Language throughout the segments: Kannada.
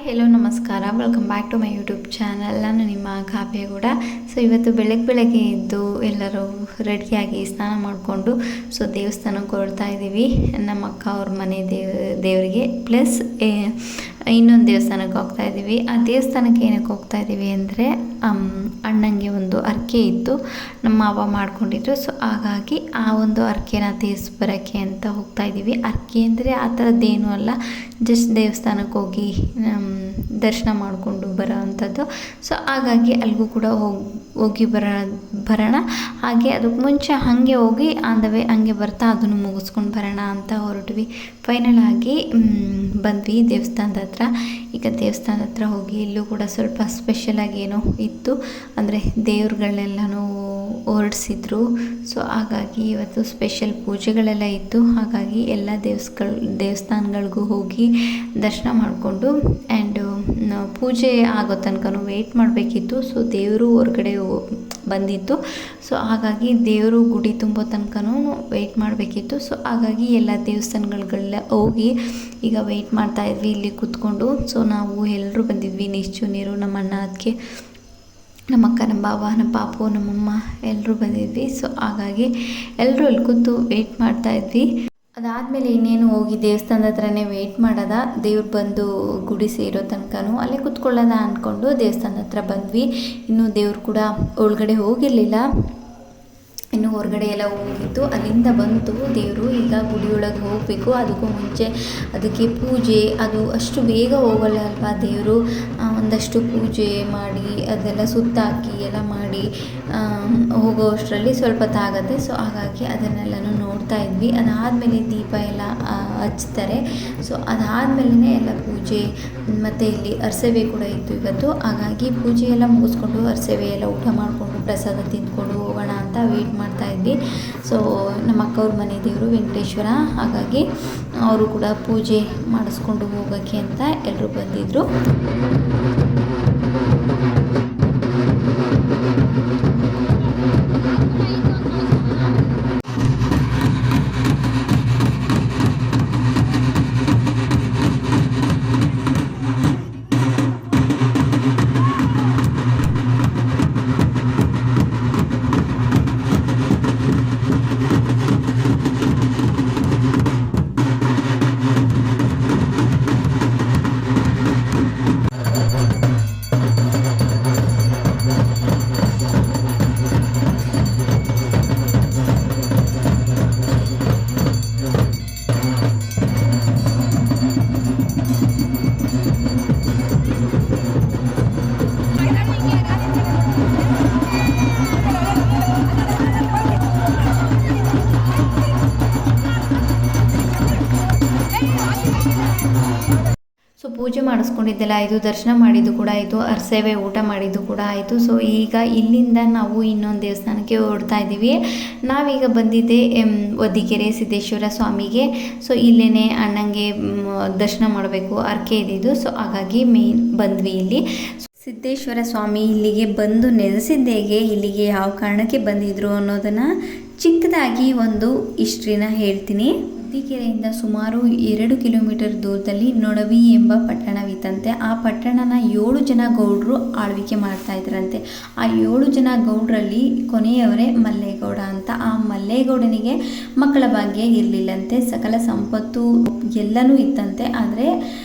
ಹೆಲೋ ನಮಸ್ಕಾರ, welcome back to my YouTube channel. ನಾನು ನಿಮ್ಮ ಕಾವ್ಯಗೌಡ. ಸೊ ಇವತ್ತು ಬೆಳಗ್ಗೆ ಎದ್ದು ಎಲ್ಲರೂ ರೆಡಿಯಾಗಿ ಸ್ನಾನ ಮಾಡಿಕೊಂಡು ದೇವಸ್ಥಾನಕ್ಕೆ ಹೊರಡ್ತಾ ಇದ್ದೀವಿ. ನಮ್ಮ ಅಕ್ಕ ಅವ್ರ ಮನೆ ದೇವರಿಗೆ ಪ್ಲಸ್ ಇನ್ನೊಂದು ದೇವಸ್ಥಾನಕ್ಕೆ ಹೋಗ್ತಾ ಇದ್ದೀವಿ. ಆ ದೇವಸ್ಥಾನಕ್ಕೆ ಏನಕ್ಕೆ ಹೋಗ್ತಾ ಇದ್ದೀವಿ ಅಂದರೆ ಅಣ್ಣಂಗೆ ಒಂದು ಹರಕೆ ಇತ್ತು, ನಮ್ಮ ಮಾವ ಮಾಡ್ಕೊಂಡಿದ್ರು. ಸೊ ಹಾಗಾಗಿ ಆ ಒಂದು ಹರಕೆನ ತೀರಿಸ್ಬರೋಕ್ಕೆ ಅಂತ ಹೋಗ್ತಾ ಇದ್ದೀವಿ. ಹರಕೆ ಅಂದರೆ ಆ ಥರದ್ದೇನೂ ಅಲ್ಲ, ಜಸ್ಟ್ ದೇವಸ್ಥಾನಕ್ಕೆ ಹೋಗಿ ದರ್ಶನ ಮಾಡಿಕೊಂಡು ಬರೋ ಅಂಥದ್ದು. ಸೊ ಹಾಗಾಗಿ ಅಲ್ಲಿಗೂ ಕೂಡ ಹೋಗಿ ಬರೋಣ. ಹಾಗೆ ಅದಕ್ಕೆ ಮುಂಚೆ ಹಾಗೆ ಹೋಗಿ ಆಂದವೇ ಹಂಗೆ ಬರ್ತಾ ಅದನ್ನು ಮುಗಿಸ್ಕೊಂಡು ಬರೋಣ ಅಂತ ಹೊರಟ್ವಿ. ಫೈನಲ್ ಆಗಿ ಬಂದ್ವಿ ದೇವಸ್ಥಾನದ ಹತ್ರ. ಈಗ ದೇವಸ್ಥಾನದ ಹತ್ರ ಹೋಗಿ ಇಲ್ಲೂ ಕೂಡ ಸ್ವಲ್ಪ ಸ್ಪೆಷಲಾಗಿ ಏನೋ ಇತ್ತು, ಅಂದರೆ ದೇವ್ರುಗಳನ್ನೆಲ್ಲನೂ ಹೊರಡಿಸಿದ್ರು. ಸೊ ಹಾಗಾಗಿ ಇವತ್ತು ಸ್ಪೆಷಲ್ ಪೂಜೆಗಳೆಲ್ಲ ಇತ್ತು. ಹಾಗಾಗಿ ಎಲ್ಲ ದೇವಸ್ಥಾನಗಳಿಗೂ ಹೋಗಿ ದರ್ಶನ ಮಾಡಿಕೊಂಡು ಆ್ಯಂಡ್ ಪೂಜೆ ಆಗೋ ತನಕ ವೆಯ್ಟ್ ಮಾಡಬೇಕಿತ್ತು. ಸೊ ದೇವರು ಹೊರಗಡೆ ಬಂದಿತ್ತು. ಸೊ ಹಾಗಾಗಿ ದೇವರು ಗುಡಿ ತುಂಬೋ ತನಕನೂ ವೆಯ್ಟ್ ಮಾಡಬೇಕಿತ್ತು. ಸೊ ಹಾಗಾಗಿ ಎಲ್ಲ ದೇವಸ್ಥಾನಗಳಿಗೆಲ್ಲ ಹೋಗಿ ಈಗ ವೆಯ್ಟ್ ಮಾಡ್ತಾಯಿದ್ವಿ ಇಲ್ಲಿ ಕೂತ್ಕೊಂಡು. ಸೊ ನಾವು ಎಲ್ಲರೂ ಬಂದಿದ್ವಿ, ನಿಶ್ಚು ನೀರು, ನಮ್ಮ ಅಣ್ಣ, ಅದಕ್ಕೆ ನಮ್ಮ ಅಕ್ಕ, ನಮ್ಮ ಬಾವ, ನಮ್ಮ ಪಾಪು, ನಮ್ಮಮ್ಮ ಎಲ್ಲರೂ ಬಂದಿದ್ವಿ. ಸೊ ಹಾಗಾಗಿ ಎಲ್ಲರೂ ಅಲ್ಲಿ ಕೂತು ವೆಯ್ಟ್ ಮಾಡ್ತಾಯಿದ್ವಿ. ಅದಾದಮೇಲೆ ಇನ್ನೇನು ಹೋಗಿ ದೇವಸ್ಥಾನದ ಹತ್ರನೇ ವೆಯ್ಟ್ ಮಾಡೋದ, ದೇವ್ರು ಬಂದು ಗುಡಿ ಸೇರೋ ತನಕನೂ ಅಲ್ಲೇ ಕೂತ್ಕೊಳ್ಳೋದ ಅಂದ್ಕೊಂಡು ದೇವಸ್ಥಾನದ ಹತ್ರ ಬಂದ್ವಿ. ಇನ್ನೂ ದೇವ್ರು ಕೂಡ ಒಳಗಡೆ ಹೋಗಿರಲಿಲ್ಲ, ಇನ್ನು ಹೊರಗಡೆ ಎಲ್ಲ ಹೋಗಿತ್ತು. ಅಲ್ಲಿಂದ ಬಂತು ದೇವರು. ಈಗ ಗುಡಿಯೊಳಗೆ ಹೋಗಬೇಕು. ಅದಕ್ಕೂ ಮುಂಚೆ ಅದಕ್ಕೆ ಪೂಜೆ, ಅದು ಅಷ್ಟು ಬೇಗ ಹೋಗಲ್ಲ ಅಲ್ವಾ ದೇವರು. ಒಂದಷ್ಟು ಪೂಜೆ ಮಾಡಿ ಅದೆಲ್ಲ ಸುತ್ತಾಕಿ ಎಲ್ಲ ಮಾಡಿ ಹೋಗೋ ಅಷ್ಟರಲ್ಲಿ ಸ್ವಲ್ಪ ತಾಗತ್ತೆ. ಸೊ ಹಾಗಾಗಿ ಅದನ್ನೆಲ್ಲನೂ ನೋಡ್ತಾ ಇದ್ವಿ. ಅದಾದಮೇಲೆ ದೀಪ ಎಲ್ಲ ಹಚ್ತಾರೆ. ಸೊ ಅದಾದಮೇಲೆ ಎಲ್ಲ ಪೂಜೆ ಮತ್ತು ಇಲ್ಲಿ ಅರಸೇವೆ ಕೂಡ ಇತ್ತು ಇವತ್ತು. ಹಾಗಾಗಿ ಪೂಜೆ ಎಲ್ಲ ಮುಗಿಸ್ಕೊಂಡು ಅರಸೇವೆ ಎಲ್ಲ ಊಟ ಮಾಡಿಕೊಂಡು ಪ್ರಸಾದ ತಿಂದ್ಕೊಂಡು ಹೋಗೋಣ ಅಂತ ವೇಟ್ ಮಾಡ್ತಾ ಇದ್ವಿ. ಸೊ ನಮ್ಮ ಅಕ್ಕವ್ರ ಮನೆ ದೇವರು ವೆಂಕಟೇಶ್ವರ, ಹಾಗಾಗಿ ಅವರು ಕೂಡ ಪೂಜೆ ಮಾಡಿಸ್ಕೊಂಡು ಹೋಗೋಕ್ಕೆ ಅಂತ ಎಲ್ಲರೂ ಬಂದಿದ್ದರು. ಸೊ ಪೂಜೆ ಮಾಡಿಸ್ಕೊಂಡಿದ್ದೆಲ್ಲ ಆಯಿತು, ದರ್ಶನ ಮಾಡಿದ್ದು ಕೂಡ ಆಯಿತು, ಅರಸೇವೆ ಊಟ ಮಾಡಿದ್ದು ಕೂಡ ಆಯಿತು. ಸೊ ಈಗ ಇಲ್ಲಿಂದ ನಾವು ಇನ್ನೊಂದು ದೇವಸ್ಥಾನಕ್ಕೆ ಹೊರಡ್ತಾ ಇದ್ದೀವಿ. ನಾವೀಗ ಬಂದಿದ್ದೆ ಹೊದಿಗೆರೆ ಸಿದ್ದೇಶ್ವರ ಸ್ವಾಮಿಗೆ. ಸೊ ಇಲ್ಲೇ ಅಣ್ಣಂಗೆ ದರ್ಶನ ಮಾಡಬೇಕು, ಹರಕೆ ಇದ್ದಿದ್ದು. ಸೊ ಹಾಗಾಗಿ ಬಂದ್ವಿ ಇಲ್ಲಿ. ಸಿದ್ದೇಶ್ವರ ಸ್ವಾಮಿ ಇಲ್ಲಿಗೆ ಬಂದು ನೆಲೆಸಿದ್ದು ಹೇಗೆ, ಇಲ್ಲಿಗೆ ಯಾವ ಕಾರಣಕ್ಕೆ ಬಂದಿದ್ರು ಅನ್ನೋದನ್ನು ಚಿಕ್ಕದಾಗಿ ಒಂದು ಹಿಸ್ಟ್ರಿನ ಹೇಳ್ತೀನಿ. ಹೊದಿಗೆರೆಯಿಂದ ಸುಮಾರು 2 ಕಿಲೋಮೀಟರ್ ದೂರದಲ್ಲಿ ನೊಡವಿ ಎಂಬ ಪಟ್ಟಣವಿತ್ತಂತೆ. ಆ ಪಟ್ಟಣನ 7 ಜನ ಗೌಡರು ಆಳ್ವಿಕೆ ಮಾಡ್ತಾ ಇದ್ರಂತೆ. ಆ 7 ಜನ ಗೌಡರಲ್ಲಿ ಕೊನೆಯವರೇ ಮಲ್ಲೇಗೌಡ ಅಂತ. ಆ ಮಲ್ಲೇಗೌಡನಿಗೆ ಮಕ್ಕಳ ಭಾಗ್ಯ ಇರಲಿಲ್ಲಂತೆ. ಸಕಲ ಸಂಪತ್ತು ಎಲ್ಲನೂ ಇತ್ತಂತೆ, ಆದರೆ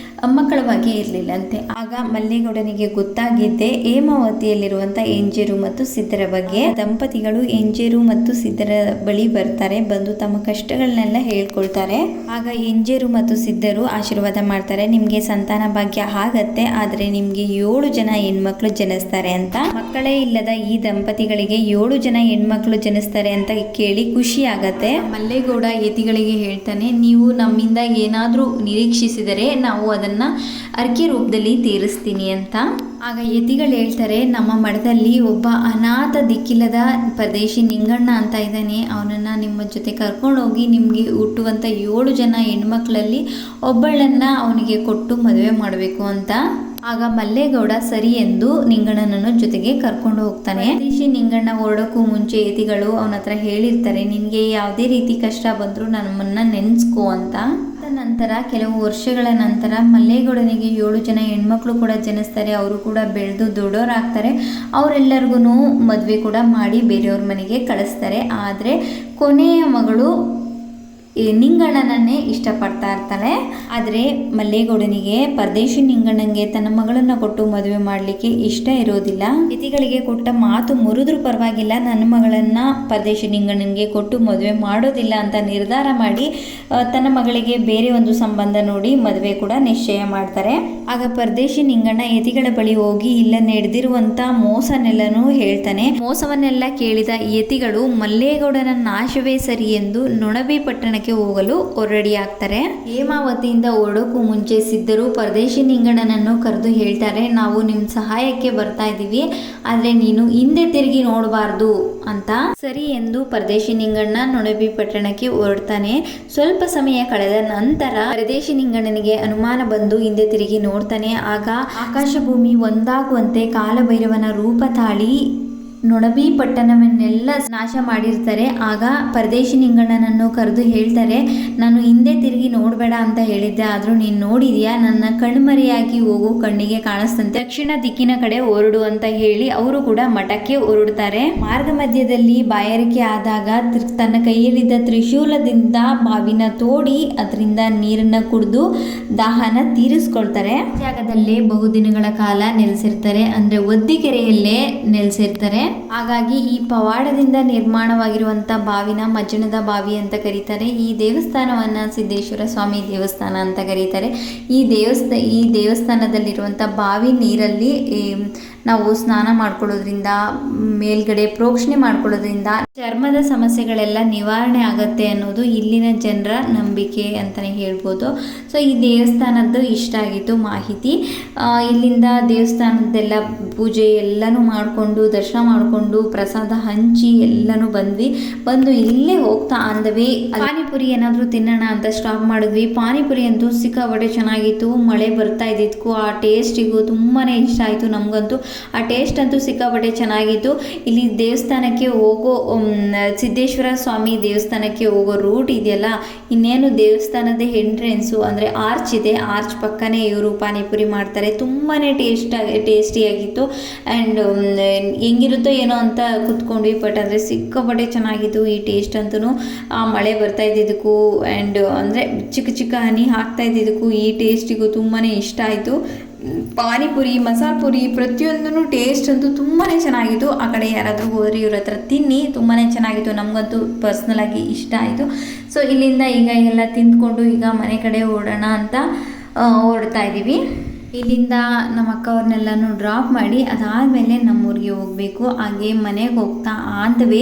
ಮಕ್ಕಳ ಭಾಗ್ಯ ಇರಲಿಲ್ಲಂತೆ. ಆಗ ಮಲ್ಲೇಗೌಡನಿಗೆ ಗೊತ್ತಾಗಿದ್ದೆ ಹೇಮಾವತಿಯಲ್ಲಿರುವಂಥ ಎಂಜೇರು ಮತ್ತು ಸಿದ್ದರ ಬಗ್ಗೆ. ದಂಪತಿಗಳು ಎಂಜೇರು ಮತ್ತು ಸಿದ್ದರ ಬಳಿ ಬರ್ತಾರೆ, ಬಂದು ತಮ್ಮ ಕಷ್ಟಗಳನ್ನೆಲ್ಲ ಹೇಳ್ಕೊಳ್ತಾರೆ. ಆಗ ಎಂಜೇರು ಮತ್ತು ಸಿದ್ದರು ಆಶೀರ್ವಾದ ಮಾಡ್ತಾರೆ, ನಿಮಗೆ ಸಂತಾನ ಭಾಗ್ಯ ಆಗತ್ತೆ, ಆದರೆ ನಿಮಗೆ 7 ಜನ ಹೆಣ್ಮಕ್ಳು ಜನಿಸ್ತಾರೆ ಅಂತ. ಮಕ್ಕಳೇ ಇಲ್ಲದ ಈ ದಂಪತಿಗಳಿಗೆ 7 ಜನ ಹೆಣ್ಮಕ್ಳು ಜನಿಸ್ತಾರೆ ಅಂತ ಕೇಳಿ ಖುಷಿ ಆಗತ್ತೆ. ಮಲ್ಲೇಗೌಡ ಯತಿಗಳಿಗೆ ಹೇಳ್ತಾನೆ, ನೀವು ನಮ್ಮಿಂದ ಏನಾದರೂ ನಿರೀಕ್ಷಿಸಿದರೆ ನಾವು ಅದನ್ನು ಹರಕೆ ರೂಪದಲ್ಲಿ ತೀರಿಸ್ತೀನಿ ಅಂತ. ಆಗ ಯತಿಗಳು ಹೇಳ್ತಾರೆ, ನಮ್ಮ ಮಠದಲ್ಲಿ ಒಬ್ಬ ಅನಾಥ ದಿಕ್ಕಿಲ್ಲದ ಪರದೇಶಿ ನಿಂಗಣ್ಣ ಅಂತ ಇದ್ದಾನೆ, ಅವನನ್ನು ನಿಮ್ಮ ಜೊತೆ ಕರ್ಕೊಂಡೋಗಿ ನಿಮಗೆ ಹುಟ್ಟುವಂಥ 7 ಜನ ಹೆಣ್ಮಕ್ಳಲ್ಲಿ ಒಬ್ಬಳನ್ನು ಅವನಿಗೆ ಕೊಟ್ಟು ಮದುವೆ ಮಾಡಬೇಕು ಅಂತ. ಆಗ ಮಲ್ಲೇಗೌಡ ಸರಿ ಎಂದು ನಿಂಗಣ್ಣನನ್ನು ಜೊತೆಗೆ ಕರ್ಕೊಂಡು ಹೋಗ್ತಾನೆ. ಪರದೇಶಿ ನಿಂಗಣ್ಣ ಹೊರಡೋಕ್ಕೂ ಮುಂಚೆ ಯತಿಗಳು ಅವನ ಹತ್ರ ಹೇಳಿರ್ತಾರೆ, ನಿನಗೆ ಯಾವುದೇ ರೀತಿ ಕಷ್ಟ ಬಂದರೂ ನಮ್ಮನ್ನು ನೆನೆಸ್ಕೋ ಅಂತ. ನಂತರ ಕೆಲವು ವರ್ಷಗಳ ನಂತರ ಮಲ್ಲೇಗೌಡನಿಗೆ 7 ಜನ ಹೆಣ್ಮಕ್ಳು ಕೂಡ ಜನಿಸ್ತಾರೆ. ಅವರು ಕೂಡ ಬೆಳೆದು ದೊಡ್ಡವರಾಗ್ತಾರೆ. ಅವರೆಲ್ಲರಿಗೂ ಮದುವೆ ಕೂಡ ಮಾಡಿ ಬೇರೆಯವ್ರ ಮನೆಗೆ ಕಳಿಸ್ತಾರೆ. ಆದರೆ ಕೊನೆಯ ಮಗಳು ನಿಂಗಣ್ಣನನ್ನೇ ಇಷ್ಟಪಡ್ತಾ ಇರ್ತಾಳೆ. ಆದರೆ ಮಲ್ಲೇಗೌಡನಿಗೆ ಪರದೇಶಿ ನಿಂಗಣ್ಣನಿಗೆ ತನ್ನ ಮಗಳನ್ನು ಕೊಟ್ಟು ಮದುವೆ ಮಾಡಲಿಕ್ಕೆ ಇಷ್ಟ ಇರೋದಿಲ್ಲ. ಯತಿಗಳಿಗೆ ಕೊಟ್ಟ ಮಾತು ಮುರಿದ್ರೂ ಪರವಾಗಿಲ್ಲ, ನನ್ನ ಮಗಳನ್ನು ಪರದೇಶಿ ನಿಂಗಣ್ಣನಿಗೆ ಕೊಟ್ಟು ಮದುವೆ ಮಾಡೋದಿಲ್ಲ ಅಂತ ನಿರ್ಧಾರ ಮಾಡಿ ತನ್ನ ಮಗಳಿಗೆ ಬೇರೆ ಒಂದು ಸಂಬಂಧ ನೋಡಿ ಮದುವೆ ಕೂಡ ನಿಶ್ಚಯ ಮಾಡ್ತಾರೆ. ಆಗ ಪರದೇಶಿ ನಿಂಗಣ್ಣ ಯತಿಗಳ ಬಳಿ ಹೋಗಿ ಇಲ್ಲ ನಡೆದಿರುವಂಥ ಮೋಸನೆಲ್ಲನೂ ಹೇಳ್ತಾನೆ. ಮೋಸವನ್ನೆಲ್ಲ ಕೇಳಿದ ಯತಿಗಳು ಮಲ್ಲೇಗೌಡನ ನಾಶವೇ ಸರಿ ಎಂದು ನೊಣಬಿ ಪಟ್ಟಣಕ್ಕೆ ಹೋಗಲು ರೆಡಿ ಆಗ್ತಾರೆ. ಹೇಮಾವತಿಯಿಂದ ಹೊರಡೋಕ್ಕೂ ಮುಂಚೆ ಸಿದ್ಧರು ಪರದೇಶಿ ನಿಂಗಣ್ಣನನ್ನು ಕರೆದು ಹೇಳ್ತಾರೆ, ನಾವು ನಿಮ್ಮ ಸಹಾಯಕ್ಕೆ ಬರ್ತಾ ಇದ್ದೀವಿ, ಆದರೆ ನೀನು ಹಿಂದೆ ತಿರುಗಿ ನೋಡಬಾರ್ದು ಅಂತ. ಸರಿ ಎಂದು ಪರದೇಶಿ ನಿಂಗಣ್ಣ ನೊಣಬಿ ಪಟ್ಟಣಕ್ಕೆ ಹೊರಡ್ತಾನೆ. ಸ್ವಲ್ಪ ಸಮಯ ಕಳೆದ ನಂತರ ಪರದೇಶಿ ನಿಂಗಣ್ಣನಿಗೆ ಅನುಮಾನ ಬಂದು ಹಿಂದೆ ತಿರುಗಿ ನೋಡ್ತಾನೆ. ಆಗ ಆಕಾಶ ಭೂಮಿ ಒಂದಾಗುವಂತೆ ಕಾಲಭೈರವನ ರೂಪ ತಾಳಿ ನೊಣಬಿ ಪಟ್ಟಣವನ್ನೆಲ್ಲ ನಾಶ ಮಾಡಿರ್ತಾರೆ. ಆಗ ಪರದೇಶಿ ನಿಂಗಣ್ಣನನ್ನು ಕರೆದು ಹೇಳ್ತಾರೆ, ನಾನು ಹಿಂದೆ ತಿರುಗಿ ನೋಡಬೇಡ ಅಂತ ಹೇಳಿದ್ದೆ, ಆದರೂ ನೀನು ನೋಡಿದ್ಯಾ, ನನ್ನ ಕಣ್ಮರೆಯಾಗಿ ಹೋಗು, ಕಣ್ಣಿಗೆ ಕಾಣಿಸ್ತಂತೆ, ದಕ್ಷಿಣ ದಿಕ್ಕಿನ ಕಡೆ ಹೊರಡು ಅಂತ ಹೇಳಿ ಅವರು ಕೂಡ ಮಠಕ್ಕೆ ಹೊರಡ್ತಾರೆ. ಮಾರ್ಗ ಮಧ್ಯದಲ್ಲಿ ಬಾಯಾರಿಕೆ ಆದಾಗ ತನ್ನ ಕೈಯಲ್ಲಿದ್ದ ತ್ರಿಶೂಲದಿಂದ ಬಾವಿನ ತೋಡಿ ಅದರಿಂದ ನೀರನ್ನ ಕುಡಿದು ದಾಹನ ತೀರಿಸ್ಕೊಳ್ತಾರೆ. ಜಾಗದಲ್ಲೇ ಬಹುದಿನಗಳ ಕಾಲ ನೆಲೆಸಿರ್ತಾರೆ, ಅಂದ್ರೆ ಒದ್ದಿಕೆರೆಯಲ್ಲೇ ನೆಲೆಸಿರ್ತಾರೆ. ಹಾಗಾಗಿ ಈ ಪವಾಡದಿಂದ ನಿರ್ಮಾಣವಾಗಿರುವಂಥ ಬಾವಿನ ಮಜ್ಜನದ ಬಾವಿ ಅಂತ ಕರೀತಾರೆ. ಈ ದೇವಸ್ಥಾನವನ್ನು ಸಿದ್ದೇಶ್ವರ ಸ್ವಾಮಿ ದೇವಸ್ಥಾನ ಅಂತ ಕರೀತಾರೆ. ಈ ದೇವಸ್ಥಾನದಲ್ಲಿರುವಂಥ ಬಾವಿ ನೀರಲ್ಲಿ ನಾವು ಸ್ನಾನ ಮಾಡ್ಕೊಳ್ಳೋದ್ರಿಂದ, ಮೇಲ್ಗಡೆ ಪ್ರೋಕ್ಷಣೆ ಮಾಡ್ಕೊಳ್ಳೋದ್ರಿಂದ ಚರ್ಮದ ಸಮಸ್ಯೆಗಳೆಲ್ಲ ನಿವಾರಣೆ ಆಗುತ್ತೆ ಅನ್ನೋದು ಇಲ್ಲಿನ ಜನರ ನಂಬಿಕೆ ಅಂತಲೇ ಹೇಳ್ಬೋದು. ಸೊ ಈ ದೇವಸ್ಥಾನದ್ದು ಇಷ್ಟ ಆಗಿತ್ತು ಮಾಹಿತಿ. ಇಲ್ಲಿಂದ ದೇವಸ್ಥಾನದ್ದೆಲ್ಲ ಪೂಜೆ ಎಲ್ಲನೂ ಮಾಡಿಕೊಂಡು ದರ್ಶನ ಮಾಡಿಕೊಂಡು ಪ್ರಸಾದ ಹಂಚಿ ಎಲ್ಲನೂ ಬಂದು ಇಲ್ಲೇ ಹೋಗ್ತಾ ಅಂದವಿ ಪಾನಿಪುರಿ ಏನಾದರೂ ತಿನ್ನೋಣ ಅಂತ ಸ್ಟಾಪ್ ಮಾಡಿದ್ವಿ. ಪಾನಿಪುರಿ ಅಂತೂ ಸಿಕ್ಕಾಪಟ್ಟೆ ಚೆನ್ನಾಗಿತ್ತು. ಮಳೆ ಬರ್ತಾ ಇದ್ದಿದ್ದಕ್ಕೂ ಆ ಟೇಸ್ಟಿಗೂ ತುಂಬಾ ಇಷ್ಟ ಆಯಿತು ನಮಗಂತೂ. ಆ ಟೇಸ್ಟ್ ಅಂತೂ ಸಿಕ್ಕಾಪಟ್ಟೆ ಚೆನ್ನಾಗಿತ್ತು. ಇಲ್ಲಿ ದೇವಸ್ಥಾನಕ್ಕೆ ಹೋಗೋ ಸಿದ್ದೇಶ್ವರ ಸ್ವಾಮಿ ದೇವಸ್ಥಾನಕ್ಕೆ ಹೋಗೋ ರೂಟ್ ಇದೆಯಲ್ಲ, ಇನ್ನೇನು ದೇವಸ್ಥಾನದ ಎಂಟ್ರೆನ್ಸು ಅಂದರೆ ಆರ್ಚ್ ಇದೆ, ಆರ್ಚ್ ಪಕ್ಕನೇ ಇವರು ಪಾನಿಪುರಿ ಮಾಡ್ತಾರೆ. ತುಂಬಾ ಟೇಸ್ಟಿಯಾಗಿತ್ತು. ಆ್ಯಂಡ್ ಹೆಂಗಿರುತ್ತೋ ಏನೋ ಅಂತ ಕೂತ್ಕೊಂಡ್ವಿ, ಬಟ್ ಅಂದರೆ ಸಿಕ್ಕಾಪಟ್ಟೆ ಚೆನ್ನಾಗಿತ್ತು ಈ ಟೇಸ್ಟ್ ಅಂತೂ. ಆ ಮಳೆ ಬರ್ತಾ ಇದ್ದಿದ್ದಕ್ಕೂ ಆ್ಯಂಡ್ ಅಂದರೆ ಚಿಕ್ಕ ಚಿಕ್ಕ ಹನಿ ಹಾಕ್ತಾ ಇದ್ದಿದ್ದಕ್ಕೂ ಈ ಟೇಸ್ಟಿಗೂ ತುಂಬಾ ಇಷ್ಟ ಆಯಿತು. ಪಾನಿಪುರಿ, ಮಸಾಲ ಪುರಿ ಪ್ರತಿಯೊಂದೂ ಟೇಸ್ಟ್ ಅಂತೂ ತುಂಬಾ ಚೆನ್ನಾಗಿತ್ತು. ಆ ಕಡೆ ಯಾರಾದರೂ ಹೋದರೆ ಇವ್ರ ಹತ್ರ ತಿನ್ನಿ, ತುಂಬಾ ಚೆನ್ನಾಗಿತ್ತು. ನಮಗಂತೂ ಪರ್ಸ್ನಲಾಗಿ ಇಷ್ಟ ಆಯಿತು. ಸೊ ಇಲ್ಲಿಂದ ಈಗ ಎಲ್ಲ ತಿಂದ್ಕೊಂಡು ಈಗ ಮನೆ ಕಡೆ ಓಡೋಣ ಅಂತ ಹೊರಡ್ತಾ ಇದ್ದೀವಿ. ಇಲ್ಲಿಂದ ನಮ್ಮ ಅಕ್ಕವ್ರನ್ನೆಲ್ಲನೂ ಡ್ರಾಪ್ ಮಾಡಿ ಅದಾದಮೇಲೆ ನಮ್ಮೂರಿಗೆ ಹೋಗಬೇಕು. ಹಾಗೆ ಮನೆಗೆ ಹೋಗ್ತಾ ಆಂದವೇ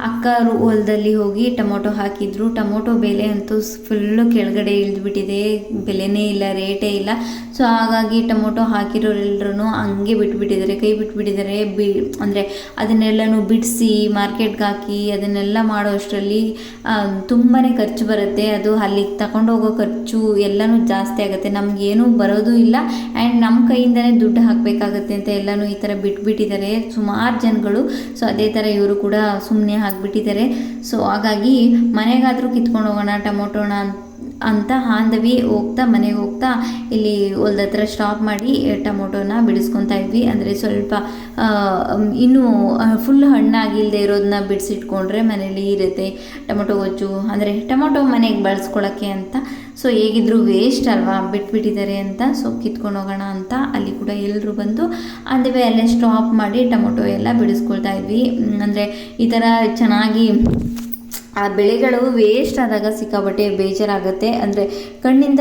ಅಕ್ಕರು ಹೊಲದಲ್ಲಿ ಹೋಗಿ ಟೊಮೊಟೊ ಹಾಕಿದ್ರು. ಟೊಮೊಟೊ ಬೆಲೆ ಅಂತೂ ಫುಲ್ಲು ಕೆಳಗಡೆ ಇಳಿದ್ಬಿಟ್ಟಿದೆ, ಬೆಲೆನೇ ಇಲ್ಲ, ರೇಟೇ ಇಲ್ಲ. ಸೊ ಹಾಗಾಗಿ ಟೊಮೊಟೊ ಹಾಕಿರೋರೆಲ್ಲರೂ ಹಂಗೆ ಬಿಟ್ಬಿಟ್ಟಿದ್ದಾರೆ, ಕೈ ಬಿಟ್ಬಿಟ್ಟಿದ್ದಾರೆ. ಅಂದರೆ ಅದನ್ನೆಲ್ಲನೂ ಬಿಡಿಸಿ ಮಾರ್ಕೆಟ್ಗೆ ಹಾಕಿ ಅದನ್ನೆಲ್ಲ ಮಾಡೋ ಅಷ್ಟರಲ್ಲಿ ತುಂಬಾ ಖರ್ಚು ಬರುತ್ತೆ. ಅದು ಅಲ್ಲಿಗೆ ತಗೊಂಡೋಗೋ ಖರ್ಚು ಎಲ್ಲನೂ ಜಾಸ್ತಿ ಆಗುತ್ತೆ, ನಮಗೇನೂ ಬರೋದು ಇಲ್ಲ. ಆ್ಯಂಡ್ ನಮ್ಮ ಕೈಯಿಂದನೇ ದುಡ್ಡು ಹಾಕಬೇಕಾಗತ್ತೆ ಅಂತ ಎಲ್ಲನೂ ಈ ಥರ ಬಿಟ್ಬಿಟ್ಟಿದ್ದಾರೆ ಸುಮಾರು ಜನಗಳು. ಸೊ ಅದೇ ಥರ ಇವರು ಕೂಡ ಸುಮ್ಮನೆ ಹಾಕ್ಬಿಟ್ಟಿದ್ದಾರೆ. ಸೊ ಹಾಗಾಗಿ ಮನೆಗಾದರೂ ಕಿತ್ಕೊಂಡು ಹೋಗೋಣ ಟೊಮೊಟೊನ ಅಂತ ಹಾಂದವಿ. ಮನೆಗೆ ಹೋಗ್ತಾ ಇಲ್ಲಿ ಹೊಲ್ದ ಹತ್ರ ಸ್ಟಾಪ್ ಮಾಡಿ ಟೊಮೊಟೊನ ಬಿಡಿಸ್ಕೊತಾ ಇದ್ವಿ. ಅಂದರೆ ಸ್ವಲ್ಪ ಇನ್ನೂ ಫುಲ್ ಹಣ್ಣಾಗಿಲ್ಲದೆ ಇರೋದನ್ನ ಬಿಡಿಸಿಟ್ಕೊಂಡ್ರೆ ಮನೇಲಿ ಇರುತ್ತೆ ಟೊಮೊಟೊ ಗೊಜ್ಜು, ಅಂದರೆ ಟೊಮೊಟೊ ಮನೆಗೆ ಬಳಸ್ಕೊಳ್ಳೋಕ್ಕೆ ಅಂತ. ಸೊ ಹೇಗಿದ್ರು ವೇಸ್ಟ್ ಅಲ್ವಾ, ಬಿಟ್ಬಿಟ್ಟಿದ್ದಾರೆ ಅಂತ. ಸೊ ಕಿತ್ಕೊಂಡು ಹೋಗೋಣ ಅಂತ ಅಲ್ಲಿ ಕೂಡ ಎಲ್ಲರೂ ಬಂದು ಅಂದವೇ ಅಲ್ಲೇ ಸ್ಟಾಪ್ ಮಾಡಿ ಟೊಮೊಟೊ ಎಲ್ಲ ಬಿಡಿಸ್ಕೊಳ್ತಾ ಇದ್ವಿ. ಅಂದರೆ ಈ ಥರ ಚೆನ್ನಾಗಿ ಆ ಬೆಳೆಗಳು ವೇಸ್ಟ್ ಆದಾಗ ಸಿಕ್ಕಾಪಟ್ಟೆ ಬೇಜಾರಾಗುತ್ತೆ. ಅಂದರೆ ಕಣ್ಣಿಂದ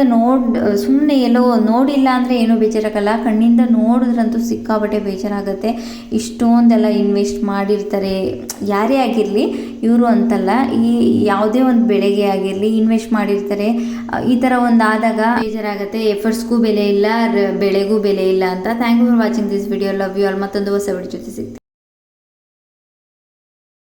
ಸುಮ್ಮನೆ ಎಲ್ಲೋ ನೋಡಿಲ್ಲ ಅಂದರೆ ಏನೂ ಬೇಜಾರಾಗಲ್ಲ, ಕಣ್ಣಿಂದ ನೋಡಿದ್ರಂತೂ ಸಿಕ್ಕಾಪಟ್ಟೆ ಬೇಜಾರಾಗುತ್ತೆ. ಇಷ್ಟೊಂದೆಲ್ಲ ಇನ್ವೆಸ್ಟ್ ಮಾಡಿರ್ತಾರೆ, ಯಾರೇ ಆಗಿರಲಿ, ಇವರು ಅಂತಲ್ಲ, ಈ ಯಾವುದೇ ಒಂದು ಬೆಳೆಗೆ ಆಗಿರಲಿ ಇನ್ವೆಸ್ಟ್ ಮಾಡಿರ್ತಾರೆ. ಈ ಥರ ಒಂದು ಆದಾಗ ಬೇಜಾರಾಗುತ್ತೆ. ಎಫರ್ಟ್ಸ್ಗೂ ಬೆಲೆ ಇಲ್ಲ, ಬೆಳೆಗೂ ಬೆಲೆ ಇಲ್ಲ ಅಂತ. Thank you for watching this video. Love you all. ಮತ್ತೊಂದು ಹೊಸ ವಿಡಿಯೋ ಜೊತೆ ಸಿಗ್ತೀನಿ.